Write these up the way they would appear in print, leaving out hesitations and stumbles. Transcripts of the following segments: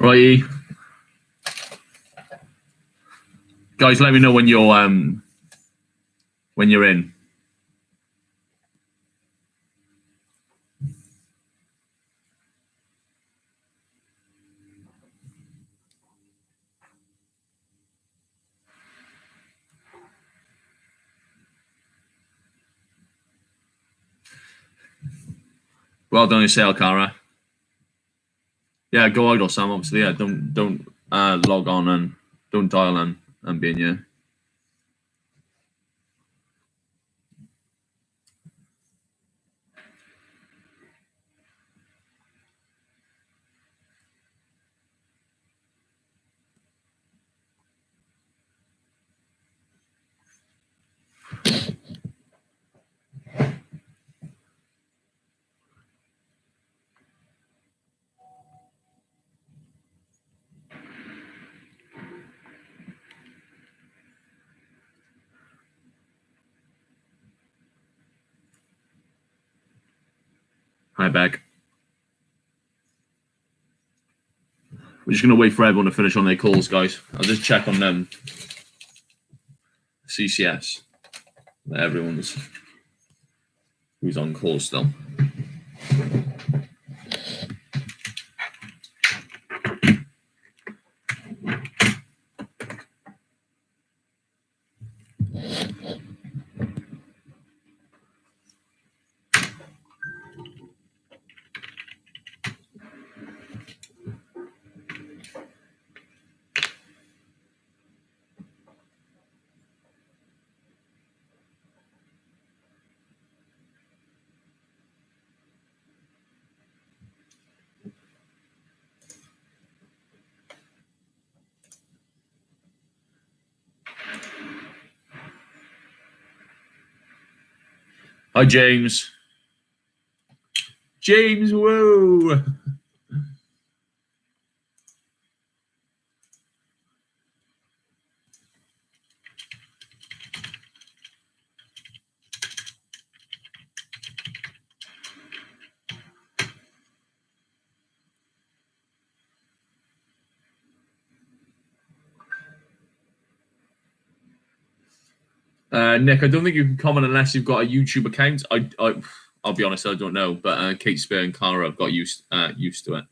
Right, guys, let me know when you're in. Well done yourself, Cara. Yeah, go idle, Sam. Obviously, yeah. Don't log on and don't dial in and be in here. Hi, back. We're just gonna wait for everyone to finish on their calls, guys. I'll just check on them. CCS. Everyone's who's on call still. Hi, James. James, whoa. Nick, I don't think you can comment unless you've got a YouTube account. I'll be honest, I don't know, but Kate Spear and Cara have got used to it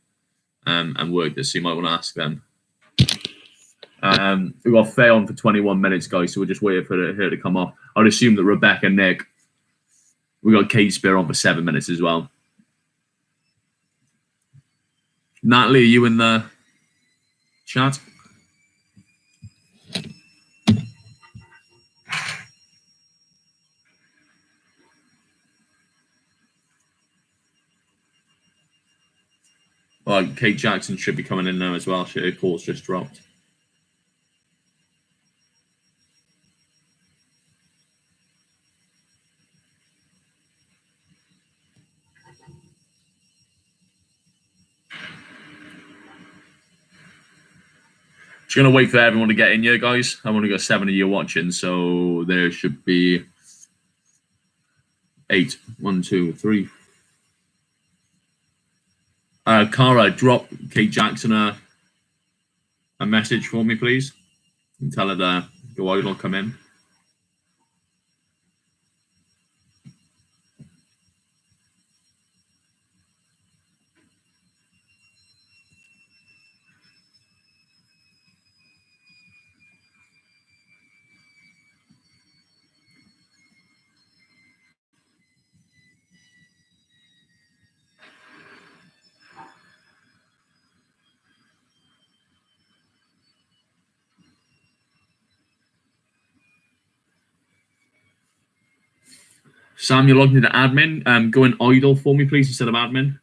and worked this, so you might want to ask them. We've got Faye on for 21 minutes, guys, so we're just waiting for her to come off. I'd assume that Rebecca, Nick, we got Kate Spear on for 7 minutes as well. Natalie, are you in the chat? Well, Kate Jackson should be coming in now as well. Her call's just dropped. Just going to wait for everyone to get in here, guys. I've only got 7 of you watching, so there should be 8. 1, 2, 3. Cara, drop Kate Jackson a message for me, please. And tell her to go out or come in. Sam, you're logged into admin. Go in idle for me, please, instead of admin.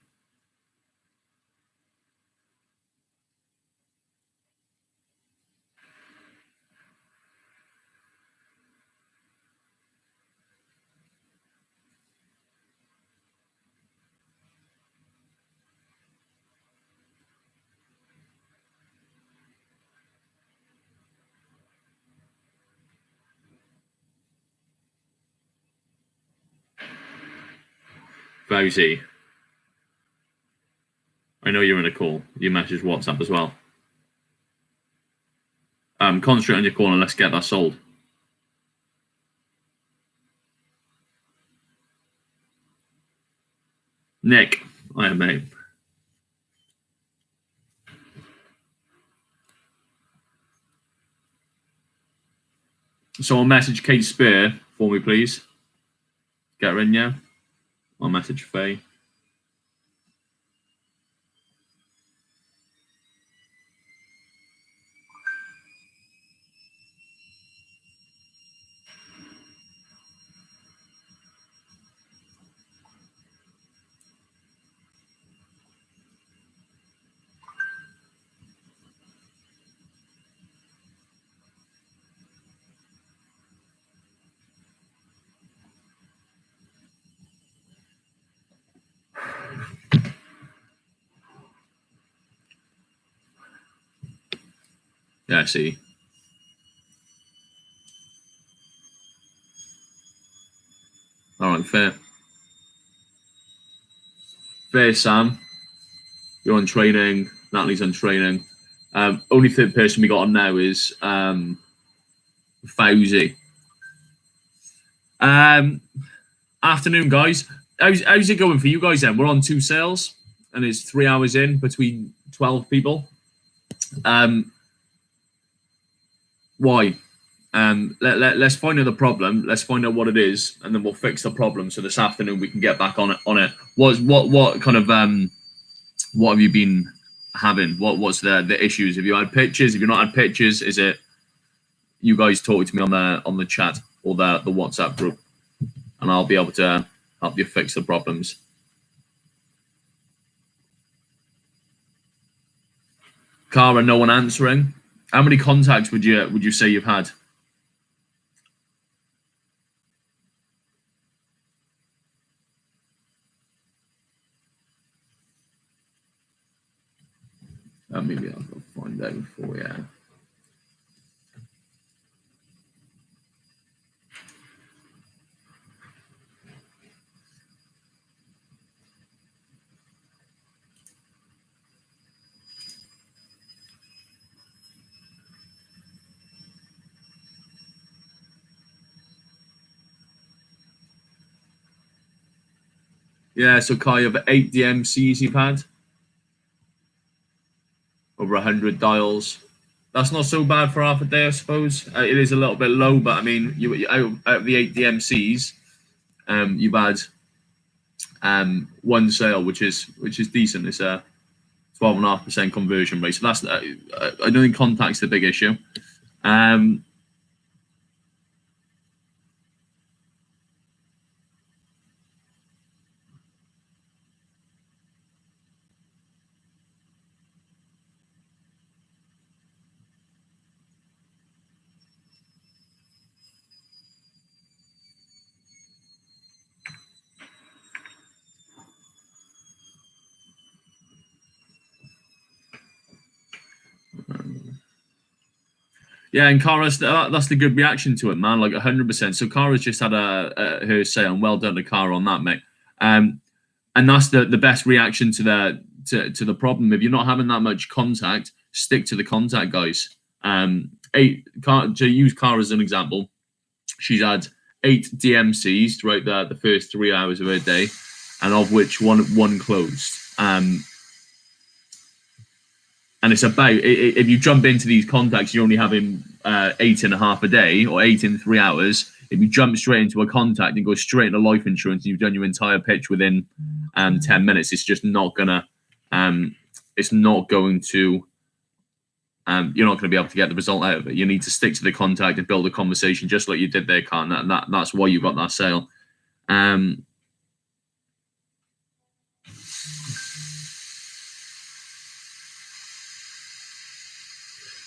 Fauzi. I know you're in a call. You message WhatsApp as well. Concentrate on your call and let's get that sold. Nick, I am, mate. Someone message Kate Spear for me, please. Get her in, yeah? I'll message Faye. Yeah, I see. All right, fair. Fair, Sam. You're on training. Natalie's on training. Only third person we got on now is Fauzi. Afternoon, guys. How's it going for you guys then? We're on 2 sales and it's 3 hours in between 12 people. Why? Let's find out the problem. Let's find out what it is, and then we'll fix the problem. So this afternoon we can get back on it. What kind of what have you been having? What's the issues? Have you had pictures? Have you not had pictures? Is it you guys talking to me on the chat or the WhatsApp group, and I'll be able to help you fix the problems. Cara, no one answering. How many contacts would you say you've had? Maybe I'll go find out for you. Yeah, so Kai, you have 8 DMCs you've had. Over 100 dials. That's not so bad for half a day, I suppose. It is a little bit low, but I mean, you out of the 8 DMCs, you've had 1 sale, which is decent. It's a 12.5% conversion rate. So that's I don't think contact's the big issue. Yeah, and Cara's that's the good reaction to it, man. Like 100%. So Cara's just had her sale, and well done to Cara on that, mate. And that's the best reaction to the problem. If you're not having that much contact, stick to the contact, guys. To use Cara as an example, she's had 8 DMCs throughout the first 3 hours of her day, and of which one closed. And it's about, if you jump into these contacts, you're only having 8.5 a day or 8 in 3 hours. If you jump straight into a contact and go straight into life insurance, and you've done your entire pitch within 10 minutes, it's just not gonna. It's not going to. You're not going to be able to get the result out of it. You need to stick to the contact and build a conversation, just like you did there, Carl. That's why you got that sale.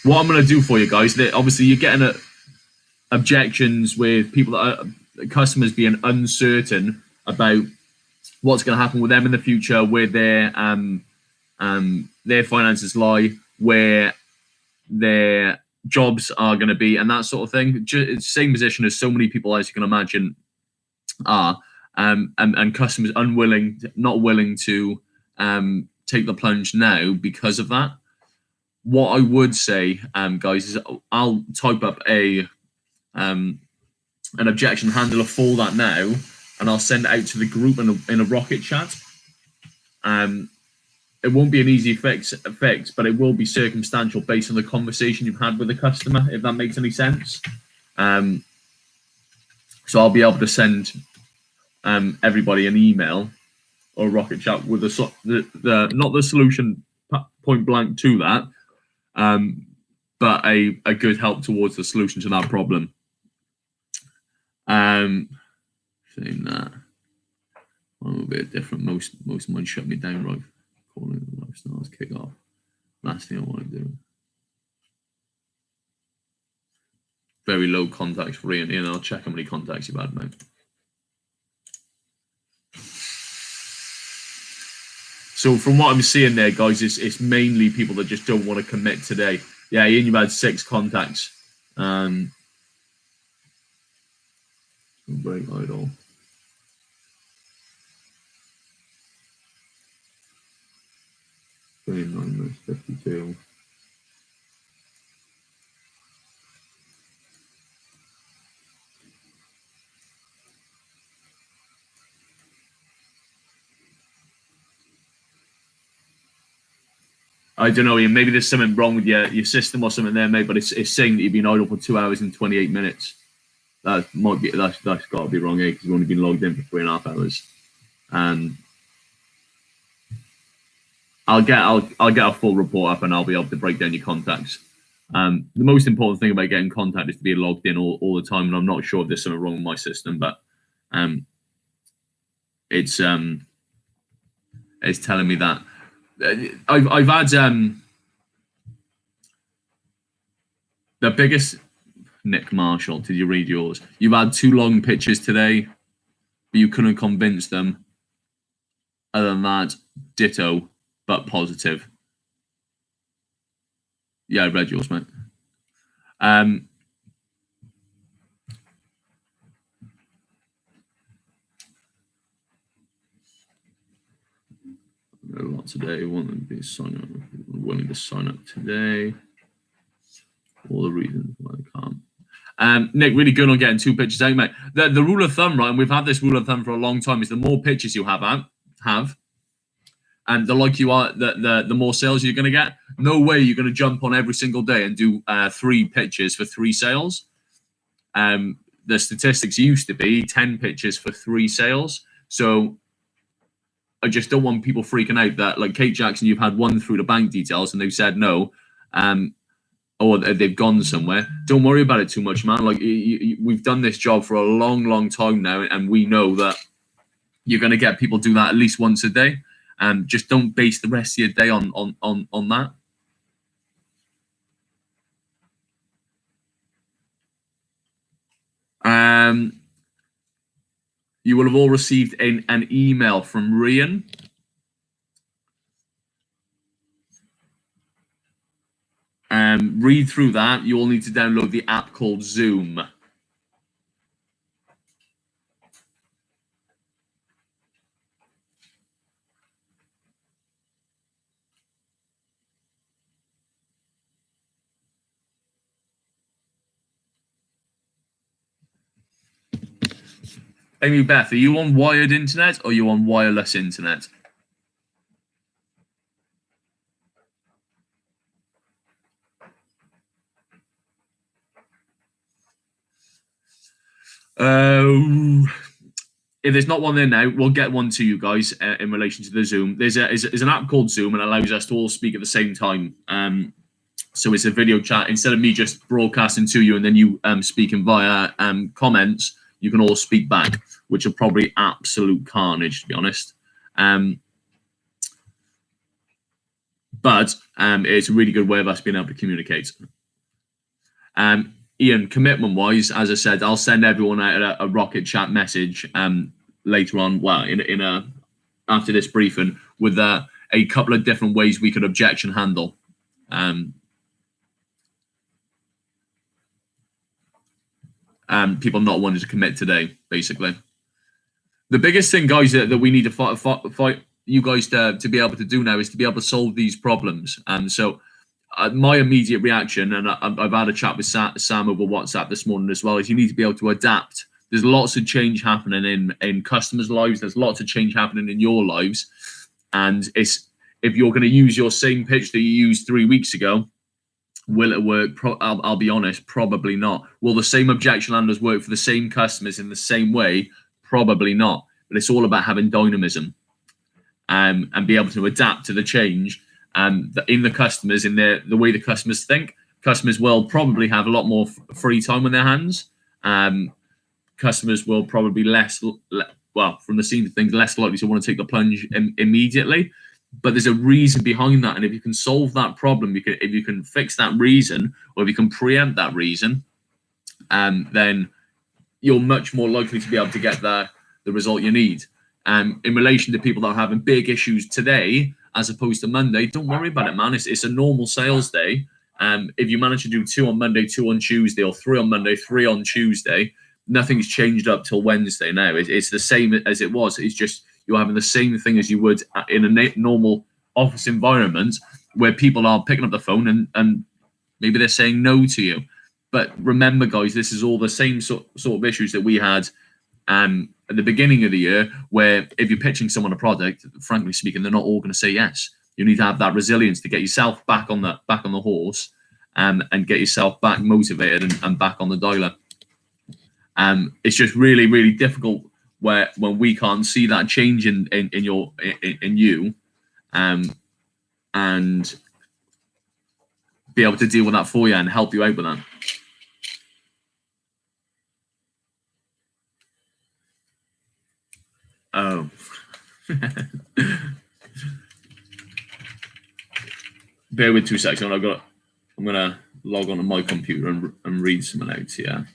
What I'm going to do for you guys, that obviously you're getting objections with people that are customers being uncertain about what's going to happen with them in the future, where their finances lie, where their jobs are going to be, and that sort of thing. Same position as so many people, as you can imagine, are, and customers not willing to take the plunge now because of that. What I would say, guys, is I'll type up an objection handler for that now, and I'll send it out to the group in a Rocket chat. It won't be an easy fix, but it will be circumstantial based on the conversation you've had with the customer, if that makes any sense. So I'll be able to send everybody an email or a Rocket chat with the not the solution point blank to that, but a good help towards the solution to that problem. Saying that, one will be a different. Most of mine shut me down, right? Calling the lifestyles kick off. Last thing I want to do. Very low contacts for Ian. Ian, I'll check how many contacts you've had, mate. So from what I'm seeing there, guys, it's mainly people that just don't want to commit today. Yeah, Ian, you've had 6 contacts. Break idle. -52. I don't know, Ian. Maybe there's something wrong with your system or something there, mate. But it's saying that you've been idle for 2 hours and 28 minutes. That might be that's got to be wrong, because you've only been logged in for 3.5 hours. And I'll get a full report up, and I'll be able to break down your contacts. The most important thing about getting contact is to be logged in all the time. And I'm not sure if there's something wrong with my system, but it's telling me that. I've had the biggest. Nick Marshall, did you read yours? You've had 2 long pitches today, but you couldn't convince them. Other than that, ditto, but positive. Yeah, I read yours, mate. A lot today. Willing to sign up today. All the reasons why I can't. Nick, really good on getting 2 pitches out, mate. The rule of thumb, right, and we've had this rule of thumb for a long time, is the more pitches you have, and the like you are, the more sales you're going to get. No way you're going to jump on every single day and do 3 pitches for 3 sales. The statistics used to be 10 pitches for 3 sales. So I just don't want people freaking out that, like Kate Jackson, you've had 1 through the bank details and they've said no. Or they've gone somewhere. Don't worry about it too much, man. Like we've done this job for a long time now, and we know that you're going to get people do that at least once a day. Just don't base the rest of your day on that. You will have all received an email from Rian. Read through that. You all need to download the app called Zoom. Amy Beth, are you on wired internet or are you on wireless internet? If there's not one there now, we'll get one to you guys in relation to the Zoom. There's an app called Zoom and allows us to all speak at the same time. So it's a video chat. Instead of me just broadcasting to you and then you speaking via comments, you can all speak back, which are probably absolute carnage, to be honest. But it's a really good way of us being able to communicate. Ian, commitment-wise, as I said, I'll send everyone out a Rocket Chat message later on. Well, after this briefing, with a couple of different ways we could objection handle. People not wanting to commit today, basically. The biggest thing, guys, that we need to fight you guys to be able to do now is to be able to solve these problems. And so my immediate reaction, and I've had a chat with Sam over WhatsApp this morning as well, is you need to be able to adapt. There's lots of change happening in customers' lives. There's lots of change happening in your lives. And it's, if you're going to use your same pitch that you used 3 weeks ago, will it work? I'll be honest, probably not. Will the same objection handlers work for the same customers in the same way? Probably not. But it's all about having dynamism and be able to adapt to the change in the customers, in the way the customers think. Customers will probably have a lot more free time on their hands. Customers will probably well, from the scene of things, less likely to want to take the plunge immediately. But there's a reason behind that, and if you can solve that problem, if you can fix that reason, or if you can preempt that reason, then you're much more likely to be able to get the result you need. In relation to people that are having big issues today, as opposed to Monday, don't worry about it, man. It's a normal sales day. If you manage to do 2 on Monday, 2 on Tuesday, or 3 on Monday, 3 on Tuesday, nothing's changed up till Wednesday now. It's the same as it was. It's just you're having the same thing as you would in a normal office environment where people are picking up the phone and maybe they're saying no to you. But remember, guys, this is all the same sort of issues that we had at the beginning of the year, where if you're pitching someone a product, frankly speaking, they're not all going to say yes. You need to have that resilience to get yourself back on the horse and get yourself back motivated and back on the dialer. It's just really, really difficult when we can't see that change in you, and be able to deal with that for you and help you out with that. Oh. Bear with 2 seconds. I'm gonna log on to my computer and read something out here.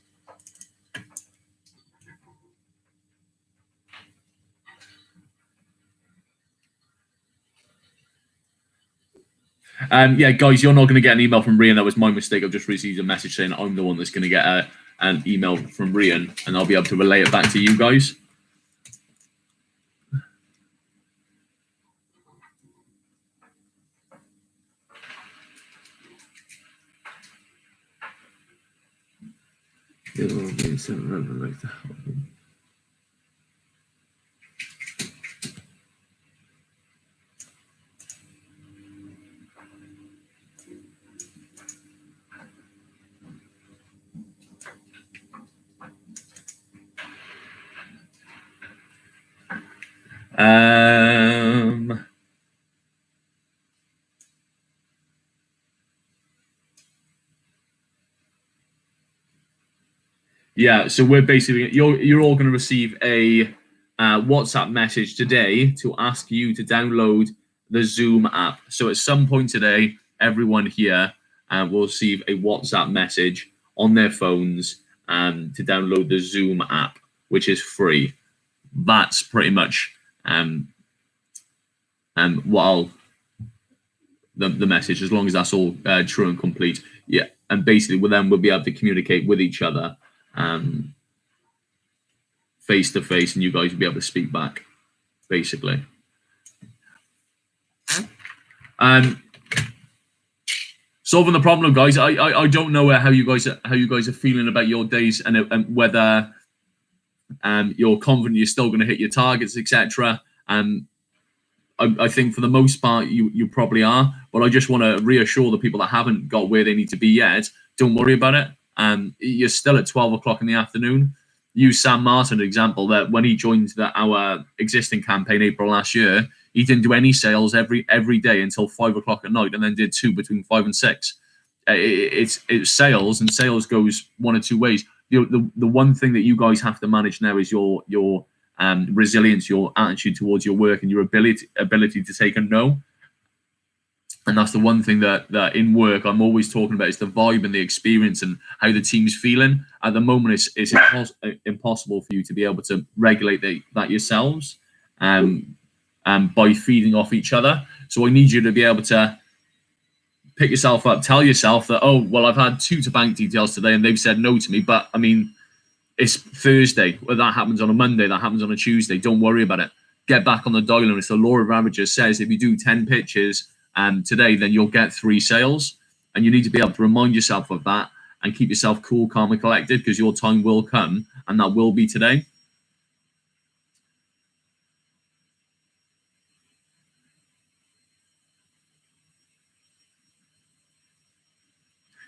Yeah, guys, you're not going to get an email from Rian. That was my mistake. I've just received a message saying I'm the one that's going to get an email from Rian, and I'll be able to relay it back to you guys. Yeah, so we're basically you're all going to receive a WhatsApp message today to ask you to download the Zoom app. So at some point today, everyone here will receive a WhatsApp message on their phones to download the Zoom app, which is free. That's pretty much what the message, as long as that's all true and complete. Yeah, and basically we'll be able to communicate with each other face to face, and you guys will be able to speak back, basically. Solving the problem, guys. I don't know how you guys are feeling about your days and whether you're confident you're still going to hit your targets, etc. I think for the most part you probably are, but I just want to reassure the people that haven't got where they need to be yet. Don't worry about it. You're still at 12 o'clock in the afternoon. Use Sam Martin, an example, that when he joined our existing campaign April last year, he didn't do any sales every day until 5 o'clock at night, and then did 2 between 5 and 6. It's sales, and sales goes one of 2 ways. The one thing that you guys have to manage now is your resilience, your attitude towards your work, and your ability to take a no. And that's the one thing that in work I'm always talking about, is the vibe and the experience and how the team's feeling. At the moment, it's impossible for you to be able to regulate that yourselves by feeding off each other. So I need you to be able to pick yourself up, tell yourself that, oh, well, I've had 2 to bank details today and they've said no to me. But I mean, it's Thursday. Well, that happens on a Monday, that happens on a Tuesday. Don't worry about it. get back on the dial, and it's the law of averages. Says if you do 10 pitches today, then you'll get 3 sales, and you need to be able to remind yourself of that and keep yourself cool, calm, and collected, because your time will come, and that will be today.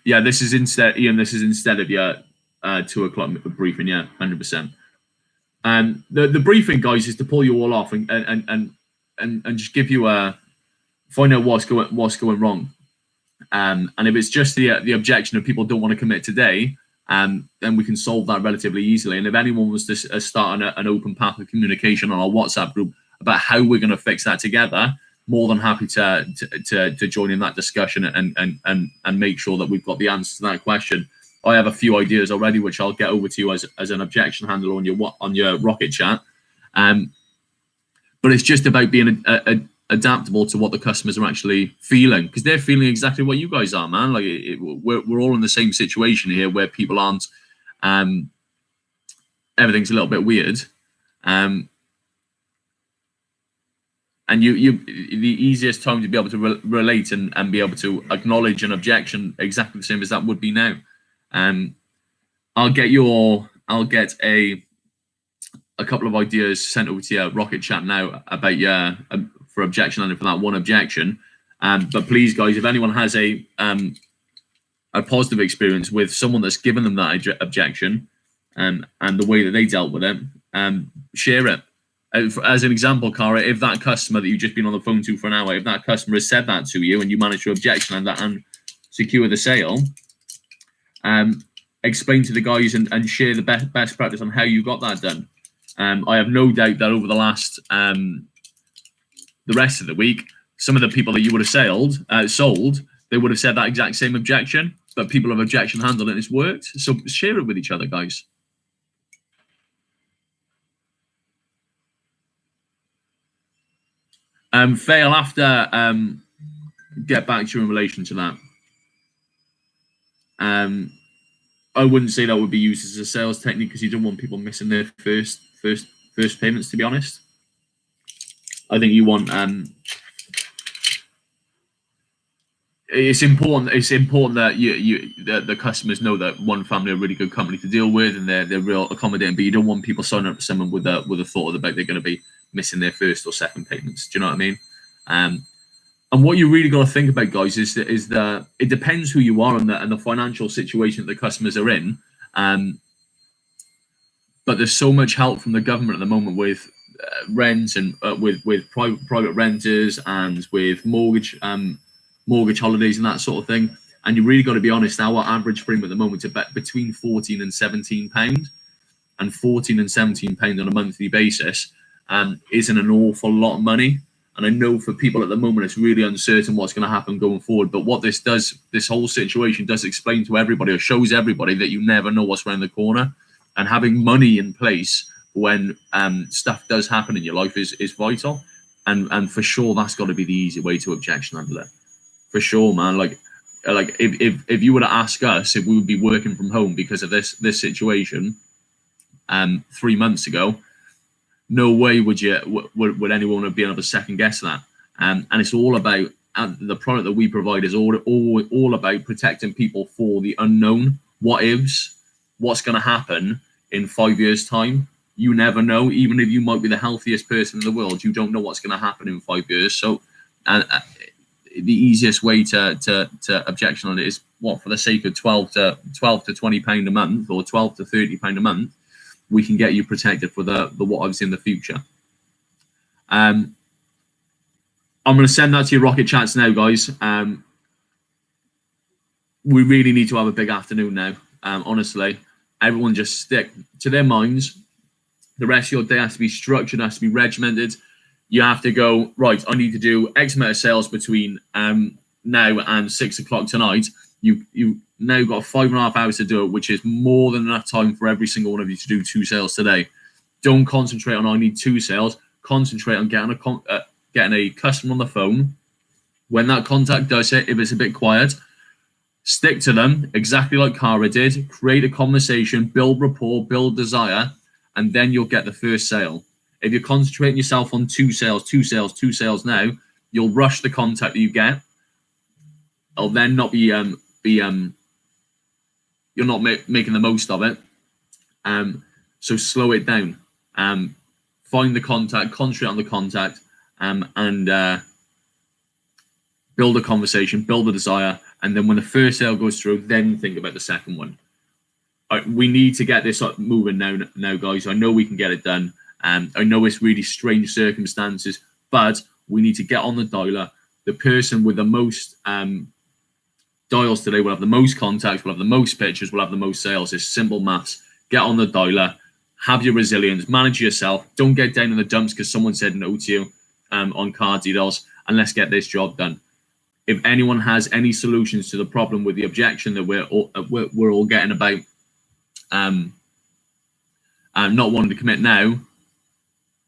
Yeah, this is instead, Ian. This is instead of your 2 o'clock briefing. Yeah, 100%. The briefing, guys, is to pull you all off and just give you find out what's going wrong. And if it's just the objection of people don't want to commit today, then we can solve that relatively easily. And if anyone was to start an open path of communication on our WhatsApp group about how we're going to fix that together, more than happy to join in that discussion and make sure that we've got the answer to that question. I have a few ideas already, which I'll get over to you as an objection handle on your Rocket Chat. But it's just about being adaptable to what the customers are actually feeling, because they're feeling exactly what you guys are, man. Like we're all in the same situation here, where people aren't. Everything's a little bit weird. And the easiest time to be able to relate and be able to acknowledge an objection exactly the same as that would be now. I'll get a couple of ideas sent over to your Rocket Chat now about your for objection and for that one objection. But please, guys, if anyone has a positive experience with someone that's given them that objection and the way that they dealt with it, share it. As an example, Cara, if that customer that you've just been on the phone to for an hour, if that customer has said that to you and you manage to objection and secure the sale, explain to the guys and share the best practice on how you got that done. I have no doubt that over the last the rest of the week, some of the people that you would have sold, they would have said that exact same objection, but people have objection handled it and it's worked. So share it with each other, guys. Faye, I'll have to get back to you in relation to that. I wouldn't say that would be used as a sales technique, because you don't want people missing their first payments, to be honest. I think you want it's important that the customers know that One Family are a really good company to deal with, and they're real accommodating, but you don't want people signing up to someone with a thought about they're going to be missing their first or second payments. Do you know what I mean? And what you really got to think about, guys, is that it depends who you are and the financial situation that the customers are in. But there's so much help from the government at the moment with rent and with private renters and with mortgage holidays and that sort of thing. And you really got to be honest. Our average premium at the moment is between £14 and £17, and £14 and £17 on a monthly basis isn't an awful lot of money. And I know for people at the moment, it's really uncertain what's going to happen going forward. But what this whole situation does explain to everybody, or shows everybody, that you never know what's around the corner. And having money in place when stuff does happen in your life is vital. And for sure, that's got to be the easy way to objection handle it. For sure, man. Like if you were to ask us if we would be working from home because of this situation 3 months ago, no way would anyone have been able to second guess that. And it's all about the product that we provide is all about protecting people for the unknown. What ifs? What's going to happen in 5 years' time? You never know. Even if you might be the healthiest person in the world, you don't know what's going to happen in 5 years. So, the easiest way to objection on it is for the sake of £12 to £20 a month, or £12 to £30 a month. We can get you protected for the what ifs in the future. I'm going to send that to your Rocket Chats now, guys. We really need to have a big afternoon now. Honestly, everyone just stick to their minds. The rest of your day has to be structured, has to be regimented. You have to go, right, I need to do X amount of sales between now and 6 o'clock tonight. You now got 5.5 hours to do it, which is more than enough time for every single one of you to do 2 sales today. Don't concentrate on I need 2 sales. Concentrate on getting a customer on the phone. When that contact does it, if it's a bit quiet, stick to them exactly like Cara did. Create a conversation, build rapport, build desire, and then you'll get the first sale. If you're concentrating yourself on two sales now, you'll rush the contact that you get. It'll then not be you're not making the most of it. So slow it down. Find the contact, concentrate on the contact, and build a conversation, build a desire, and then when the first sale goes through, then think about the second one. We need to get this moving now, guys. I know we can get it done. I know it's really strange circumstances, but we need to get on the dialer. The person with the most dials today will have the most contacts, will have the most pitches, will have the most sales. It's simple maths. Get on the dialer, have your resilience, manage yourself. Don't get down in the dumps because someone said no to you on card deals, and let's get this job done. If anyone has any solutions to the problem with the objection that we're all getting about not wanting to commit now,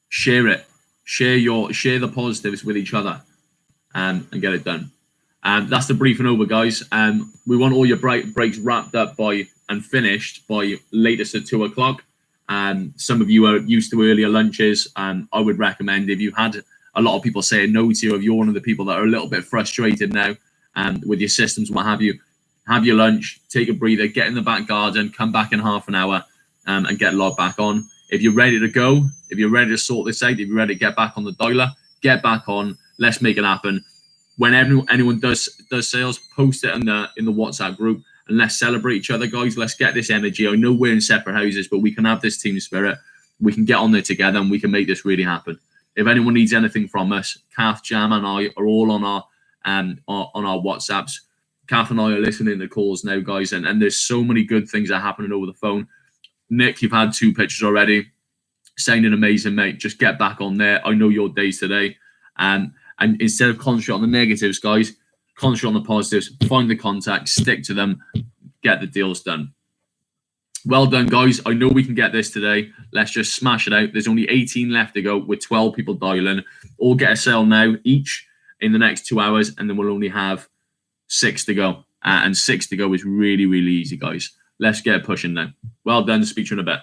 share it. Share the positives with each other and get it done. That's the briefing over, guys. We want all your breaks wrapped up by and finished by latest at 2 o'clock. Some of you are used to earlier lunches. I would recommend, if you've had a lot of people saying no to you, if you're one of the people that are a little bit frustrated now with your systems, what have you, have your lunch, take a breather, get in the back garden, come back in half an hour and get logged back on. If you're ready to go, if you're ready to sort this out, if you're ready to get back on the dialer, get back on. Let's make it happen. When anyone does sales, post it in the WhatsApp group, and let's celebrate each other, guys. Let's get this energy. I know we're in separate houses, but we can have this team spirit. We can get on there together, and we can make this really happen. If anyone needs anything from us, Kath, Jam, and I are all on our WhatsApps. Kath and I are listening to calls now, guys, and there's so many good things that are happening over the phone. Nick, you've had 2 pitches already. Sounding amazing, mate. Just get back on there. I know your days today. And instead of concentrate on the negatives, guys, concentrate on the positives. Find the contacts, stick to them, get the deals done. Well done, guys. I know we can get this today. Let's just smash it out. There's only 18 left to go with 12 people dialing. All get a sale now, each in the next 2 hours, and then we'll only have 6 to go. And 6 to go is really, really easy, guys. Let's get pushing now. Well done. Speak to you in a bit.